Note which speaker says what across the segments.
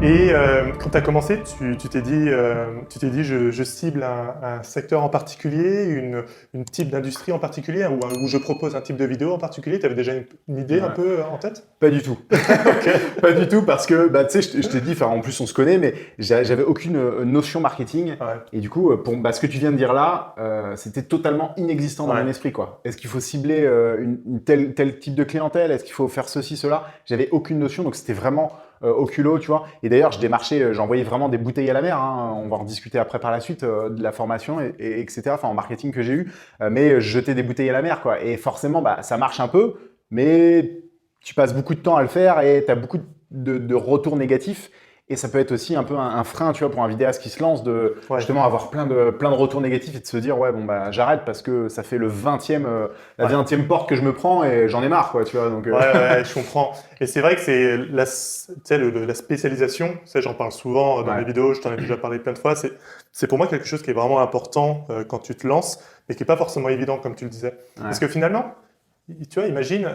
Speaker 1: Et quand tu as commencé, tu t'es dit, je cible un secteur en particulier, une type d'industrie en particulier, où je propose un type de vidéo en particulier. Tu avais déjà une idée un peu en tête?
Speaker 2: Pas du tout.
Speaker 1: Ok.
Speaker 2: Pas du tout parce que, tu sais, je t'ai dit, en plus on se connaît, mais j'avais aucune notion marketing.
Speaker 1: Ouais.
Speaker 2: Et du coup, ce que tu viens de dire là, c'était totalement inexistant dans mon esprit, quoi. Est-ce qu'il faut cibler une tel type de clientèle? Est-ce qu'il faut faire ceci, cela? J'avais aucune notion, donc c'était vraiment au culot, tu vois. Et d'ailleurs, je démarchais, j'envoyais vraiment des bouteilles à la mer, hein. On va en discuter après par la suite de la formation, etc. Enfin, en marketing que j'ai eu. Mais je jetais des bouteilles à la mer, quoi. Et forcément, ça marche un peu, mais tu passes beaucoup de temps à le faire et tu as beaucoup de retours négatifs. Et ça peut être aussi un peu un frein, tu vois, pour un vidéaste qui se lance, de justement avoir plein de retours négatifs et de se dire, ouais, bon, j'arrête parce que ça fait la 20e porte que je me prends et j'en ai marre, quoi, tu vois. Donc,
Speaker 1: Ouais, je comprends. Et c'est vrai que c'est tu sais, la spécialisation, ça, j'en parle souvent dans mes vidéos, je t'en ai déjà parlé plein de fois. C'est pour moi quelque chose qui est vraiment important quand tu te lances, mais qui n'est pas forcément évident, comme tu le disais. Parce que finalement, tu vois, imagine,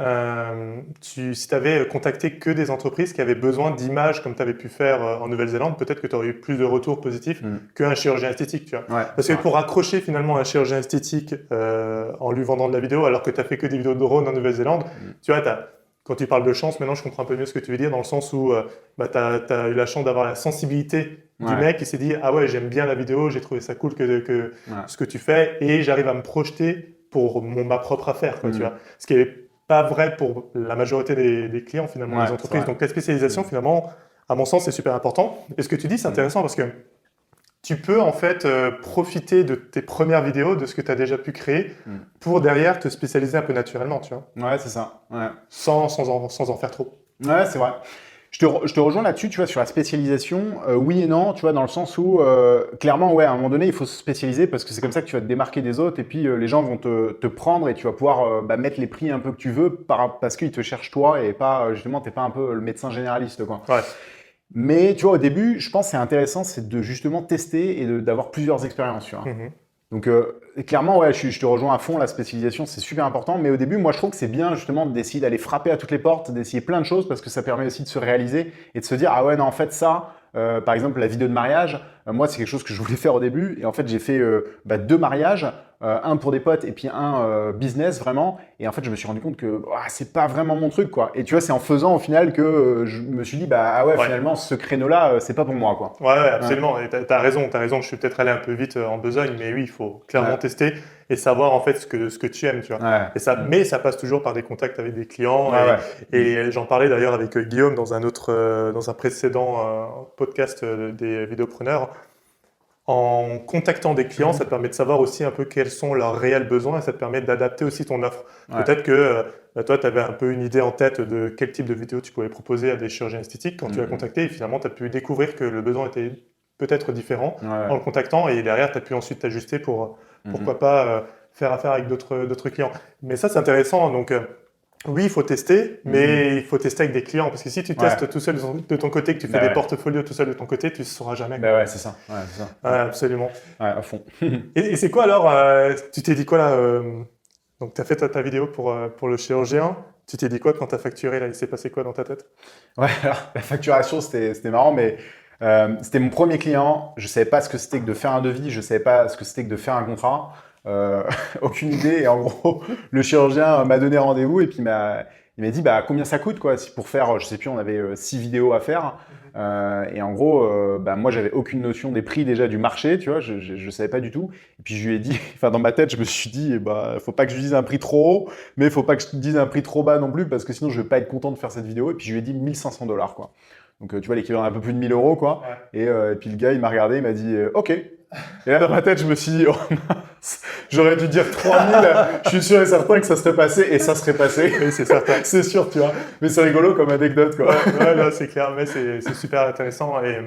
Speaker 1: si tu avais contacté que des entreprises qui avaient besoin d'images comme tu avais pu faire en Nouvelle-Zélande, peut-être que tu aurais eu plus de retours positifs qu'un chirurgien esthétique, tu vois. Parce que pour accrocher finalement un chirurgien esthétique en lui vendant de la vidéo, alors que tu as fait que des vidéos de drone en Nouvelle-Zélande, tu vois, quand tu parles de chance, maintenant je comprends un peu mieux ce que tu veux dire, dans le sens où tu as eu la chance d'avoir la sensibilité du mec qui s'est dit « Ah ouais, j'aime bien la vidéo, j'ai trouvé ça cool que ce que tu fais et j'arrive à me projeter pour ma propre affaire. » tu vois. Ce qui n'est pas vrai pour la majorité des clients, finalement, des entreprises. Donc la spécialisation, finalement, à mon sens, c'est super important. Et ce que tu dis, c'est intéressant parce que tu peux en fait profiter de tes premières vidéos, de ce que tu as déjà pu créer, pour derrière te spécialiser un peu naturellement, tu vois.
Speaker 2: Ouais, c'est ça. Ouais.
Speaker 1: Sans en faire trop.
Speaker 2: Ouais, c'est vrai. Je te rejoins là-dessus, tu vois, sur la spécialisation, oui et non, tu vois, dans le sens où, clairement, ouais, à un moment donné, il faut se spécialiser parce que c'est comme ça que tu vas te démarquer des autres et puis les gens vont te prendre et tu vas pouvoir mettre les prix un peu que tu veux parce qu'ils te cherchent toi et pas, justement, t'es pas un peu le médecin généraliste, quoi.
Speaker 1: Ouais.
Speaker 2: Mais, tu vois, au début, je pense que c'est intéressant, c'est de justement tester et d'avoir plusieurs expériences, tu vois. Donc, clairement, ouais, je te rejoins à fond, la spécialisation, c'est super important. Mais au début, moi, je trouve que c'est bien, justement, d'essayer d'aller frapper à toutes les portes, d'essayer plein de choses, parce que ça permet aussi de se réaliser et de se dire, ah ouais, non, en fait, ça, par exemple, la vidéo de mariage, moi, c'est quelque chose que je voulais faire au début. Et en fait, j'ai fait 2 mariages, un pour des potes et puis un business, vraiment. Et en fait, je me suis rendu compte que c'est pas vraiment mon truc, quoi. Et tu vois, c'est en faisant, au final, que je me suis dit, finalement, ce créneau-là, c'est pas pour moi, quoi.
Speaker 1: Ouais, absolument. Et t'as raison. Je suis peut-être allé un peu vite en besogne, mais oui, il faut clairement tester et savoir en fait ce que tu aimes, tu vois.
Speaker 2: Ouais.
Speaker 1: Et mais ça passe toujours par des contacts avec des clients. Et j'en parlais d'ailleurs avec Guillaume dans un précédent podcast des vidéopreneurs. En contactant des clients, ça te permet de savoir aussi un peu quels sont leurs réels besoins et ça te permet d'adapter aussi ton offre. Peut-être que toi, tu avais un peu une idée en tête de quel type de vidéo tu pouvais proposer à des chirurgiens esthétiques quand tu as contacté et finalement, tu as pu découvrir que le besoin était peut-être différent en le contactant et derrière, tu as pu ensuite t'ajuster pour, pourquoi pas, faire affaire avec d'autres clients. Mais ça, c'est intéressant. Donc, oui, il faut tester, mais il faut tester avec des clients. Parce que si tu testes tout seul de ton côté, que tu fais des portfolios tout seul de ton côté, tu ne sauras jamais.
Speaker 2: Ouais, c'est ça.
Speaker 1: Absolument.
Speaker 2: Ouais, à fond.
Speaker 1: Et c'est quoi alors tu t'es dit quoi là donc tu as fait ta vidéo pour le chirurgien. Tu t'es dit quoi quand tu as facturé là? Il s'est passé quoi dans ta tête?
Speaker 2: Ouais, alors, la facturation, c'était marrant, mais c'était mon premier client. Je ne savais pas ce que c'était que de faire un devis. Je ne savais pas ce que c'était que de faire un contrat. Aucune idée. Et en gros, le chirurgien m'a donné rendez-vous et puis il m'a dit combien ça coûte, quoi, si pour faire, je sais plus, on avait 6 vidéos à faire. Et en gros, moi, j'avais aucune notion des prix déjà du marché, tu vois, je savais pas du tout. Et puis je lui ai dit, enfin dans ma tête, je me suis dit, faut pas que je dise un prix trop haut, mais il faut pas que je dise un prix trop bas non plus, parce que sinon je vais pas être content de faire cette vidéo. Et puis je lui ai dit $1 500, quoi. Donc tu vois, l'équivalent d'un peu plus de 1 000 €, quoi. Et puis le gars, il m'a regardé, il m'a dit, OK. Et là, dans ma tête, je me suis dit, oh mince, j'aurais dû dire 3 000. Je suis sûr et certain que ça serait passé, et ça serait passé.
Speaker 1: Oui, c'est certain.
Speaker 2: C'est sûr, tu vois. Mais c'est rigolo comme anecdote, quoi.
Speaker 1: Ouais, c'est clair, mais c'est super intéressant. Et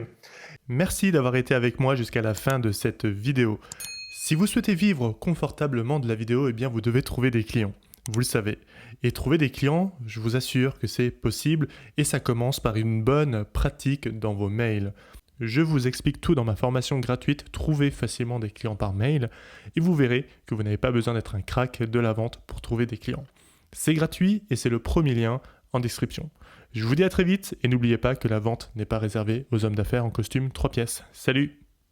Speaker 1: merci d'avoir été avec moi jusqu'à la fin de cette vidéo. Si vous souhaitez vivre confortablement de la vidéo, eh bien, vous devez trouver des clients. Vous le savez. Et trouver des clients, je vous assure que c'est possible, et ça commence par une bonne pratique dans vos mails. Je vous explique tout dans ma formation gratuite « Trouver facilement des clients par mail » et vous verrez que vous n'avez pas besoin d'être un crack de la vente pour trouver des clients. C'est gratuit et c'est le premier lien en description. Je vous dis à très vite et n'oubliez pas que la vente n'est pas réservée aux hommes d'affaires en costume 3 pièces. Salut!